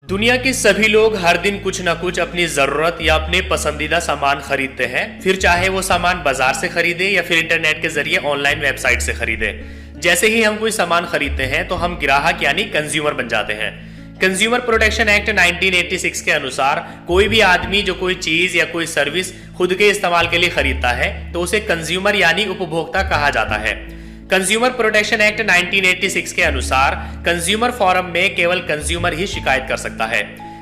दुनिया के सभी लोग हर दिन कुछ न कुछ अपनी जरूरत या अपने पसंदीदा सामान खरीदते हैं, फिर चाहे वो सामान बाजार से खरीदे या फिर इंटरनेट के जरिए ऑनलाइन वेबसाइट से खरीदे। जैसे ही हम कोई सामान खरीदते हैं तो हम ग्राहक यानी कंज्यूमर बन जाते हैं। कंज्यूमर प्रोटेक्शन एक्ट 1986 के अनुसार कोई भी आदमी जो कोई चीज या कोई सर्विस खुद के इस्तेमाल के लिए खरीदता है तो उसे कंज्यूमर यानी उपभोक्ता कहा जाता है। कंज्यूमर प्रोटेक्शन एक्ट 1986 के अनुसार कंज्यूमर फोरम में केवल कंज्यूमर ही शिकायत कर सकता है।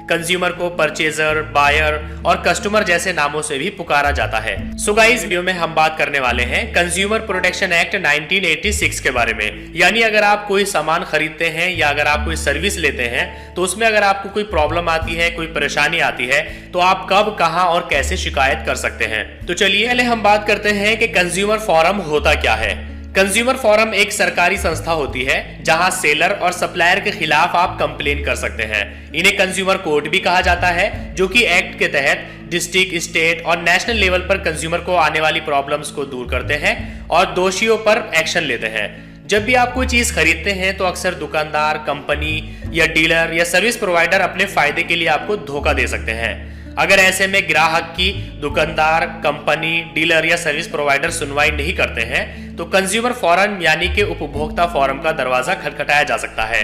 कंज्यूमर को परचेजर, बायर और कस्टमर जैसे नामों से भी पुकारा जाता है। सो गाइस, वीडियो में हम बात करने वाले हैं कंज्यूमर प्रोटेक्शन एक्ट 1986 के बारे में। यानी अगर आप कोई सामान खरीदते हैं या अगर आप कोई सर्विस लेते हैं तो उसमें अगर आपको कोई प्रॉब्लम आती है, कोई परेशानी आती है तो आप कब, कहां और कैसे शिकायत कर सकते हैं। तो चलिए पहले हम बात करते हैं कि कंज्यूमर फोरम होता क्या है। कंज्यूमर फोरम एक सरकारी संस्था होती है जहां सेलर और सप्लायर के खिलाफ आप कंप्लेन कर सकते हैं। इन्हें कंज्यूमर कोर्ट भी कहा जाता है, जो कि एक्ट के तहत डिस्ट्रिक्ट, स्टेट और नेशनल लेवल पर कंज्यूमर को आने वाली प्रॉब्लम्स को दूर करते हैं और दोषियों पर एक्शन लेते हैं। जब भी आप कोई चीज खरीदते हैं तो अक्सर दुकानदार, कंपनी या डीलर या सर्विस प्रोवाइडर अपने फायदे के लिए आपको धोखा दे सकते हैं। अगर ऐसे में ग्राहक की दुकानदार, कंपनी, डीलर या सर्विस प्रोवाइडर सुनवाई नहीं करते हैं तो कंज्यूमर फोरम यानी कि उपभोक्ता फोरम का दरवाजा खटखटाया जा सकता है।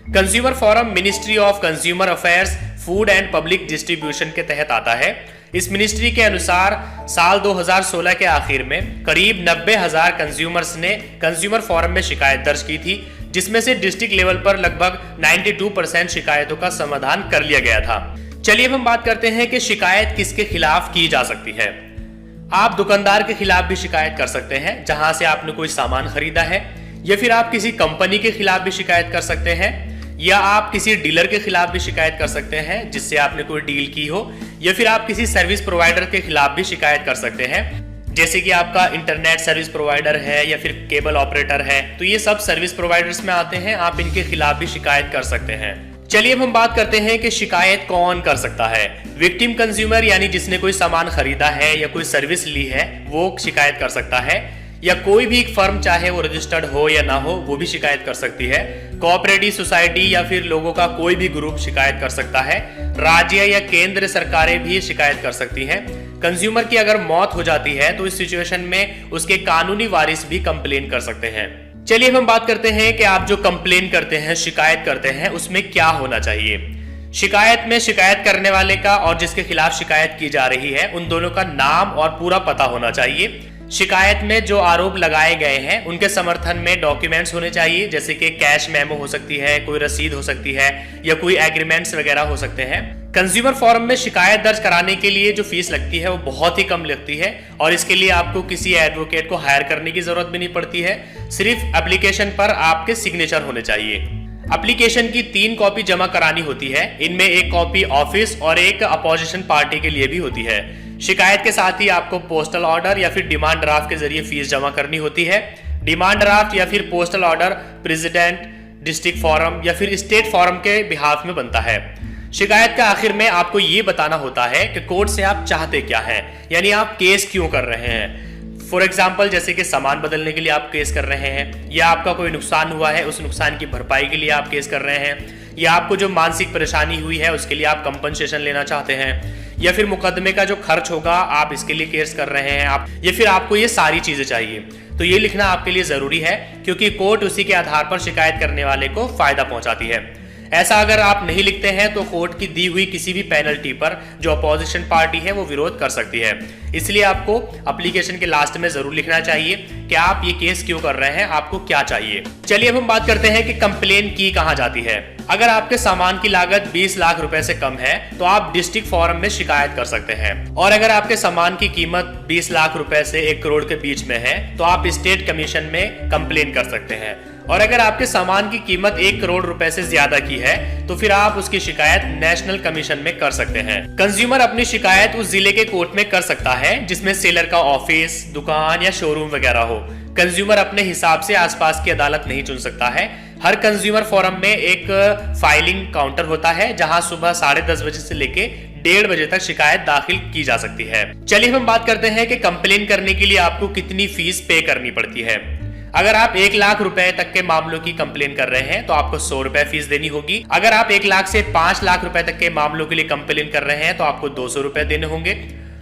Consumer forum ministry of consumer affairs, food and public distribution के तहत आता है। इस मिनिस्ट्री के अनुसार साल 2016 के आखिर में करीब 90,000 कंज्यूमर्स ने कंज्यूमर फोरम में शिकायत दर्ज की थी, जिसमें से डिस्ट्रिक्ट लेवल पर लगभग 92% शिकायतों का समाधान कर लिया गया था। चलिए अब हम बात करते हैं कि शिकायत किसके खिलाफ की जा सकती है। आप दुकानदार के खिलाफ भी शिकायत कर सकते हैं जहां से आपने कोई सामान खरीदा है, या फिर आप किसी कंपनी के खिलाफ भी शिकायत कर सकते हैं, या आप किसी डीलर के खिलाफ भी शिकायत कर सकते हैं जिससे आपने कोई डील की हो, या फिर आप किसी सर्विस प्रोवाइडर के खिलाफ भी शिकायत कर सकते हैं, जैसे कि आपका इंटरनेट सर्विस प्रोवाइडर है या फिर केबल ऑपरेटर है। तो ये सब सर्विस प्रोवाइडर्स में आते हैं, आप इनके खिलाफ भी शिकायत कर सकते हैं। चलिए अब हम बात करते हैं कि शिकायत कौन कर सकता है। विक्टिम कंज्यूमर यानी जिसने कोई सामान खरीदा है या कोई सर्विस ली है वो शिकायत कर सकता है, या कोई भी एक फर्म चाहे वो रजिस्टर्ड हो या ना हो वो भी शिकायत कर सकती है। कोऑपरेटिव सोसाइटी या फिर लोगों का कोई भी ग्रुप शिकायत कर सकता है। राज्य या केंद्र सरकारें भी शिकायत कर सकती हैं। कंज्यूमर की अगर मौत हो जाती है तो इस सिचुएशन में उसके कानूनी वारिस भी कंप्लेन कर सकते हैं। चलिए अब हम बात करते हैं कि आप जो कंप्लेन करते हैं, शिकायत करते हैं, उसमें क्या होना चाहिए। शिकायत में शिकायत करने वाले का और जिसके खिलाफ शिकायत की जा रही है उन दोनों का नाम और पूरा पता होना चाहिए। शिकायत में जो आरोप लगाए गए हैं उनके समर्थन में डॉक्यूमेंट्स होने चाहिए, जैसे कि कैश मेमो हो सकती है, कोई रसीद हो सकती है, या कोई एग्रीमेंट्स वगैरह हो सकते हैं। कंज्यूमर फोरम में शिकायत दर्ज कराने के लिए जो फीस लगती है वो बहुत ही कम लगती है और इसके लिए आपको किसी एडवोकेट को हायर करने की जरूरत भी नहीं पड़ती है। सिर्फ एप्लीकेशन पर आपके सिग्नेचर होने चाहिए। एप्लीकेशन की 3 कॉपी जमा करानी होती है। इनमें एक कॉपी ऑफिस और एक अपोजिशन पार्टी के लिए भी होती है। शिकायत के साथ ही आपको पोस्टल ऑर्डर या फिर डिमांड ड्राफ्ट के जरिए फीस जमा करनी होती है। डिमांड ड्राफ्ट या फिर postal order president, district forum या फिर स्टेट फोरम के बिहाफ में बनता है। शिकायत के आखिर में आपको ये बताना होता है कि कोर्ट से आप चाहते क्या हैं, यानी आप केस क्यों कर रहे हैं। फॉर एग्जाम्पल, जैसे कि सामान बदलने के लिए आप केस कर रहे हैं, या आपका कोई नुकसान हुआ है उस नुकसान की भरपाई के लिए आप केस कर रहे हैं, या आपको जो मानसिक परेशानी हुई है उसके लिए आप कंपनसेशन लेना चाहते हैं, या फिर मुकदमे का जो खर्च होगा आप इसके लिए केस कर रहे हैं आप, या फिर आपको ये सारी चीजें चाहिए। तो ये लिखना आपके लिए जरूरी है क्योंकि कोर्ट उसी के आधार पर शिकायत करने वाले को फायदा पहुंचाती है। ऐसा अगर आप नहीं लिखते हैं तो कोर्ट की दी हुई किसी भी पेनल्टी पर जो अपोजिशन पार्टी है वो विरोध कर सकती है। इसलिए आपको एप्लीकेशन के लास्ट में जरूर लिखना चाहिए कि आप ये केस क्यों कर रहे हैं, आपको क्या चाहिए। चलिए अब हम बात करते हैं कि कंप्लेन की कहां जाती है। अगर आपके सामान की लागत 20 लाख रुपए से कम है तो आप डिस्ट्रिक्ट फोरम में शिकायत कर सकते हैं, और अगर आपके सामान की कीमत 20 लाख रुपए से 1 करोड़ के बीच में है तो आप स्टेट कमीशन में कंप्लेन कर सकते हैं, और अगर आपके सामान की कीमत 1 करोड़ रुपए से ज्यादा की है तो फिर आप उसकी शिकायत नेशनल कमीशन में कर सकते हैं। कंज्यूमर अपनी शिकायत उस जिले के कोर्ट में कर सकता है जिसमें सेलर का ऑफिस, दुकान या शोरूम वगैरह हो। कंज्यूमर अपने हिसाब से आसपास की अदालत नहीं चुन सकता है। हर कंज्यूमर फोरम में एक फाइलिंग काउंटर होता है जहां सुबह 10:30 बजे से लेके 1:30 बजे तक शिकायत दाखिल की जा सकती है। चलिए हम बात करते हैं कि कंप्लेन करने के लिए आपको कितनी फीस पे करनी पड़ती है। अगर आप 1 लाख रुपए तक के मामलों की कंप्लेन कर रहे हैं तो आपको 100 रुपए फीस देनी होगी। अगर आप 1 लाख से 5 लाख रुपए तक के मामलों के लिए कंप्लेन कर रहे हैं तो आपको 200 रुपए देने होंगे।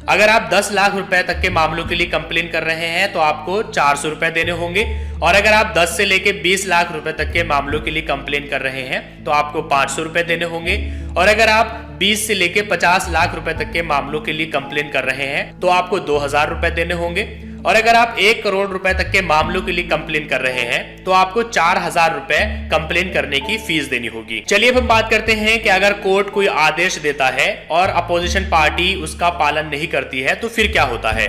अगर आप 10 लाख रुपए तक के मामलों के लिए कंप्लेन कर रहे हैं तो आपको 400 रुपए देने होंगे। और अगर आप 10 से लेके 20 लाख रुपए तक के मामलों के लिए कंप्लेन कर रहे हैं तो आपको 500 रुपए देने होंगे। और अगर आप 20 से लेके 50 लाख रुपए तक के मामलों के लिए कंप्लेन कर रहे हैं तो आपको 2000 रुपए देने होंगे। और अगर आप 1 करोड़ रुपए तक के मामलों के लिए कंप्लेन कर रहे हैं तो आपको 4000 रुपए कंप्लेन करने की फीस देनी होगी। चलिए अब हम बात करते हैं कि अगर कोर्ट कोई आदेश देता है और अपोजिशन पार्टी उसका पालन नहीं करती है तो फिर क्या होता है।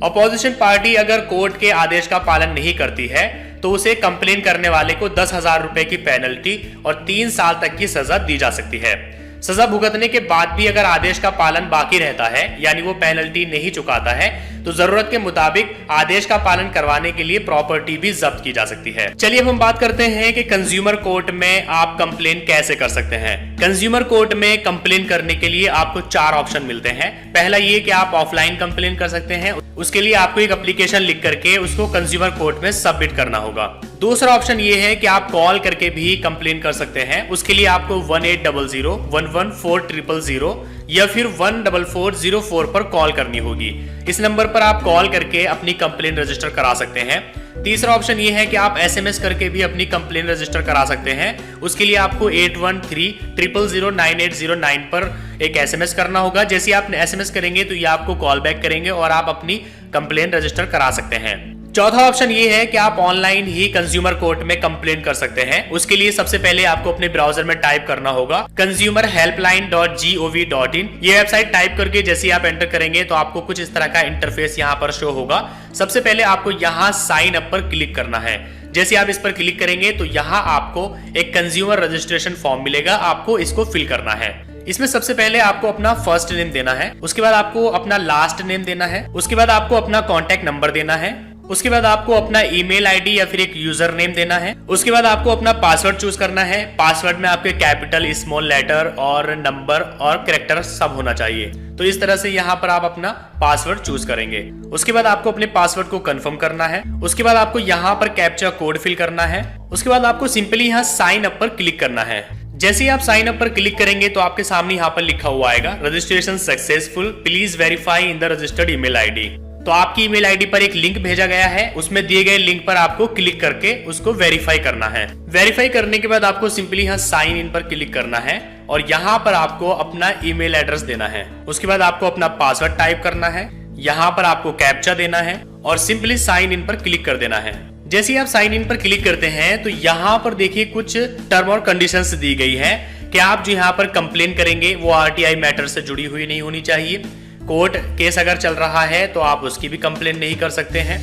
अपोजिशन पार्टी अगर कोर्ट के आदेश का पालन नहीं करती है तो उसे कंप्लेन करने वाले को 10,000 रुपए की पेनल्टी और 3 साल तक की सजा दी जा सकती है। सजा भुगतने के बाद भी अगर आदेश का पालन बाकी रहता है यानी वो पेनल्टी नहीं चुकाता है तो जरूरत के मुताबिक आदेश का पालन करवाने के लिए प्रॉपर्टी भी जब्त की जा सकती है। चलिए अब हम बात करते हैं कि कंज्यूमर कोर्ट में आप कंप्लेन कैसे कर सकते हैं। कंज्यूमर कोर्ट में कंप्लेन करने के लिए आपको 4 ऑप्शन मिलते हैं। पहला ये कि आप ऑफलाइन कंप्लेन कर सकते हैं, उसके लिए आपको एक एप्लीकेशन लिख करके उसको कंज्यूमर कोर्ट में सबमिट करना होगा। दूसरा ऑप्शन ये है कि आप कॉल करके भी कंप्लेन कर सकते हैं, उसके लिए आपको 1800 114000 या फिर 14404 पर कॉल करनी होगी। इस नंबर पर आप कॉल करके अपनी कंप्लेन रजिस्टर करा सकते हैं। तीसरा ऑप्शन ये है कि आप SMS करके भी अपनी कंप्लेन रजिस्टर करा सकते हैं, उसके लिए आपको 8130009809 पर एक SMS करना होगा। जैसे आप SMS करेंगे तो ये आपको कॉल बैक करेंगे और आप अपनी कंप्लेन रजिस्टर करा सकते हैं। चौथा ऑप्शन ये है कि आप ऑनलाइन ही कंज्यूमर कोर्ट में कंप्लेन कर सकते हैं। उसके लिए सबसे पहले आपको अपने ब्राउजर में टाइप करना होगा consumerhelpline.gov.in। ये वेबसाइट टाइप करके जैसे आप एंटर करेंगे तो आपको कुछ इस तरह का इंटरफेस यहाँ पर शो होगा। सबसे पहले आपको यहाँ साइन अप पर क्लिक करना है। जैसे आप इस पर क्लिक करेंगे तो यहाँ आपको एक कंज्यूमर रजिस्ट्रेशन फॉर्म मिलेगा, आपको इसको फिल करना है। इसमें सबसे पहले आपको अपना फर्स्ट नेम देना है, उसके बाद आपको अपना लास्ट नेम देना है, उसके बाद आपको अपना कॉन्टैक्ट नंबर देना है, उसके बाद आपको अपना ईमेल आईडी या फिर एक यूजर नेम देना है, उसके बाद आपको अपना पासवर्ड चूज करना है। पासवर्ड में आपके कैपिटल, स्मॉल लेटर और नंबर और कैरेक्टर सब होना चाहिए। तो इस तरह से यहाँ पर आप अपना पासवर्ड चूज करेंगे। उसके बाद आपको अपने पासवर्ड को कंफर्म करना है। उसके बाद आपको यहाँ पर कैप्चा कोड फिल करना है। उसके बाद आपको सिंपली यहाँ साइन अप पर क्लिक करना है। जैसे ही आप साइन अप पर क्लिक करेंगे तो आपके सामने यहाँ पर लिखा हुआ आएगा registration successful, please verify in the registered email ID. तो आपकी ईमेल आईडी पर एक लिंक भेजा गया है, उसमें दिए गए लिंक पर आपको क्लिक करके उसको वेरीफाई करना है। वेरीफाई करने के बाद आपको सिंपली यहाँ साइन इन पर क्लिक करना है और यहाँ पर आपको अपना ईमेल एड्रेस देना है। उसके बाद आपको अपना पासवर्ड टाइप करना है, यहाँ पर आपको कैप्चा देना है और सिंपली साइन इन पर क्लिक कर देना है। जैसे ही आप साइन इन पर क्लिक करते हैं तो यहाँ पर देखिए कुछ टर्म और कंडीशंस दी गई है कि आप जो यहाँ पर कंप्लेन करेंगे वो RTI मैटर से जुड़ी हुई नहीं होनी चाहिए। कोर्ट केस अगर चल रहा है तो आप उसकी भी कंप्लेन नहीं कर सकते हैं।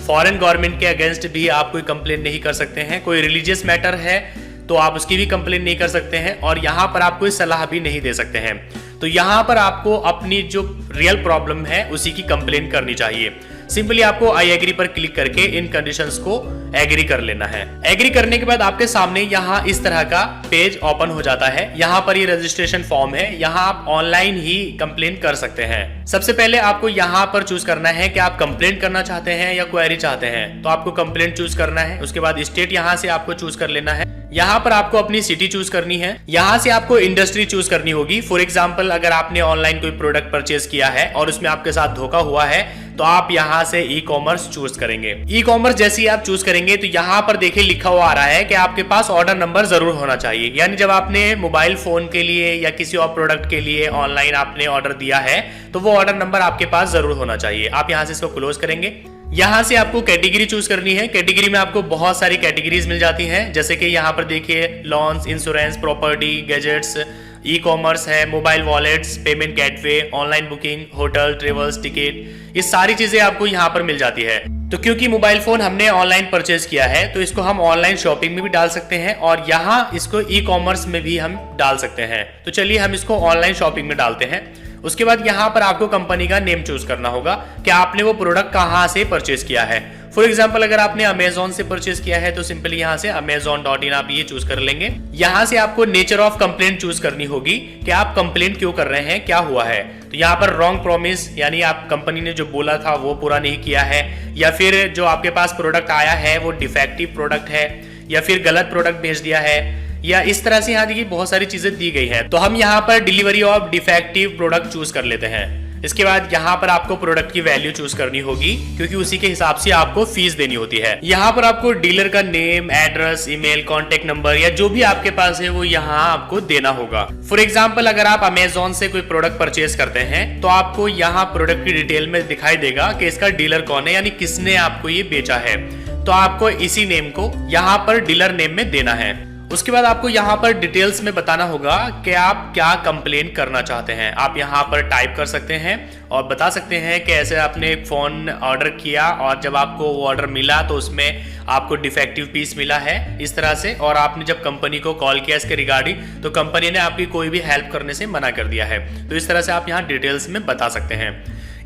फॉरेन गवर्नमेंट के अगेंस्ट भी आप कोई कंप्लेन नहीं कर सकते हैं। कोई रिलीजियस मैटर है तो आप उसकी भी कंप्लेन नहीं कर सकते हैं और यहाँ पर आप कोई सलाह भी नहीं दे सकते हैं। तो यहाँ पर आपको अपनी जो रियल प्रॉब्लम है उसी की कंप्लेन करनी चाहिए। सिंपली आपको आई एग्री पर क्लिक करके इन कंडीशंस को एग्री कर लेना है। एग्री करने के बाद आपके सामने यहाँ इस तरह का पेज ओपन हो जाता है। यहाँ पर ये रजिस्ट्रेशन फॉर्म है, यहाँ आप ऑनलाइन ही कंप्लेन कर सकते हैं। सबसे पहले आपको यहाँ पर चूज करना है कि आप कंप्लेन करना चाहते हैं या क्वेरी चाहते हैं। तो आपको कंप्लेन चूज करना है। उसके बाद स्टेट यहाँ से आपको चूज कर लेना है। यहाँ पर आपको अपनी सिटी चूज करनी है। यहाँ से आपको इंडस्ट्री चूज करनी होगी। फॉर एग्जाम्पल अगर आपने ऑनलाइन कोई प्रोडक्ट परचेज किया है और उसमें आपके साथ धोखा हुआ है तो आप यहाँ से ई कॉमर्स चूज करेंगे। ई कॉमर्स जैसे ही आप चूज करेंगे तो यहाँ पर देखिए लिखा हुआ आ रहा है कि आपके पास ऑर्डर नंबर जरूर होना चाहिए। यानी जब आपने मोबाइल फोन के लिए या किसी और प्रोडक्ट के लिए ऑनलाइन आपने ऑर्डर दिया है तो वो ऑर्डर नंबर आपके पास जरूर होना चाहिए। आप यहाँ से इसको क्लोज करेंगे। यहाँ से आपको कैटेगरी चूज करनी है। कैटेगरी में आपको बहुत सारी कैटेगरीज मिल जाती हैं, जैसे कि यहाँ पर देखिए loans, insurance, property, gadgets, e commerce है, mobile wallets, payment gateway, online booking, hotel, travels, ticket, ये सारी चीजें आपको यहाँ पर मिल जाती है। तो क्योंकि मोबाइल फोन हमने ऑनलाइन परचेज किया है तो इसको हम ऑनलाइन शॉपिंग में भी डाल सकते हैं और यहाँ इसको ई कॉमर्स में भी हम डाल सकते हैं। तो चलिए हम इसको ऑनलाइन शॉपिंग में डालते हैं। उसके बाद यहाँ पर आपको कंपनी का नेम चूज करना होगा कि आपने वो प्रोडक्ट कहाँ से परचेज किया है। फॉर एग्जाम्पल अगर आपने अमेजोन से परचेज किया है तो सिंपली यहाँ से amazon.in आप ये चूज कर लेंगे। यहाँ से आपको नेचर ऑफ कंप्लेंट चूज करनी होगी कि आप कंप्लेंट क्यों कर रहे हैं, क्या हुआ है। तो यहाँ पर रॉन्ग प्रॉमिस यानी आप कंपनी ने जो बोला था वो पूरा नहीं किया है, या फिर जो आपके पास प्रोडक्ट आया है वो डिफेक्टिव प्रोडक्ट है, या फिर गलत प्रोडक्ट भेज दिया है, या इस तरह से यहाँ देखिए बहुत सारी चीजें दी गई है। तो हम यहाँ पर delivery of defective product choose कर लेते हैं। इसके बाद यहाँ पर आपको प्रोडक्ट की वैल्यू चूज करनी होगी क्योंकि उसी के हिसाब से आपको फीस देनी होती है। यहाँ पर आपको डीलर का name, address, email, contact number या जो भी आपके पास है वो यहाँ आपको देना होगा। फॉर एग्जाम्पल अगर आप अमेजोन से कोई प्रोडक्ट परचेज करते हैं तो आपको यहाँ प्रोडक्ट की डिटेल में दिखाई देगा कि इसका डीलर कौन है, यानी किसने आपको ये बेचा है। तो आपको इसी नेम को यहाँ पर डीलर नेम में देना है। उसके बाद आपको यहाँ पर डिटेल्स में बताना होगा कि आप क्या कंप्लेन करना चाहते हैं। आप यहाँ पर टाइप कर सकते हैं और बता सकते हैं कि ऐसे आपने एक फ़ोन ऑर्डर किया और जब आपको वो ऑर्डर मिला तो उसमें आपको डिफेक्टिव पीस मिला है इस तरह से, और आपने जब कंपनी को कॉल किया इसके रिगार्डिंग तो कंपनी ने आपकी कोई भी हेल्प करने से मना कर दिया है। तो इस तरह से आप यहाँ डिटेल्स में बता सकते हैं।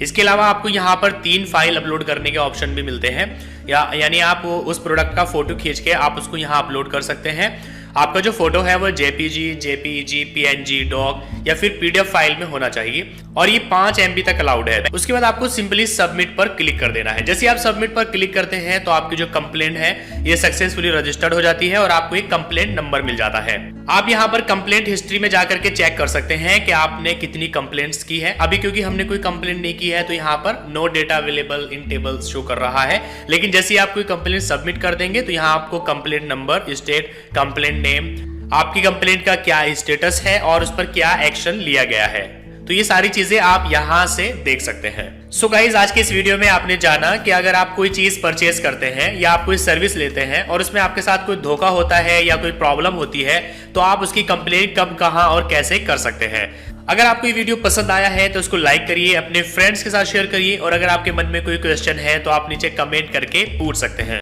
इसके अलावा आपको यहाँ पर 3 फाइल अपलोड करने के ऑप्शन भी मिलते हैं, यानी आप उस प्रोडक्ट का फोटो खींच के आप उसको यहाँ अपलोड कर सकते हैं। आपका जो फोटो है वो जेपीजी, जेपीजी, पीएनजी, डॉक या फिर पीडीएफ फाइल में होना चाहिए और ये 5 MB तक अलाउड है। उसके बाद आपको सिंपली सबमिट पर क्लिक कर देना है। जैसे आप सबमिट पर क्लिक करते हैं तो आपकी जो कंप्लेंट है ये सक्सेसफुली रजिस्टर्ड हो जाती है और आपको एक कंप्लेंट नंबर मिल जाता है। आप यहाँ पर कंप्लेंट हिस्ट्री में जाकर के चेक कर सकते हैं कि आपने कितनी कंप्लेंट्स की है। अभी क्योंकि हमने कोई कंप्लेंट नहीं की है तो यहाँ पर no data available in tables show कर रहा है, लेकिन जैसे आप कोई कंप्लेंट सबमिट कर देंगे तो यहाँ आपको complaint number, state, complaint name, आपकी कंप्लेंट का क्या स्टेटस है और उस पर क्या एक्शन लिया गया है, तो ये सारी चीजें आप यहां से देख सकते हैं। सो गाइज आज के इस वीडियो में आपने जाना कि अगर आप कोई चीज परचेज करते हैं या आप कोई सर्विस लेते हैं और उसमें आपके साथ कोई धोखा होता है या कोई प्रॉब्लम होती है तो आप उसकी कंप्लेंट कब, कहां और कैसे कर सकते हैं। अगर आपको ये वीडियो पसंद आया है तो उसको लाइक करिए, अपने फ्रेंड्स के साथ शेयर करिए और अगर आपके मन में कोई क्वेश्चन है तो आप नीचे कमेंट करके पूछ सकते हैं।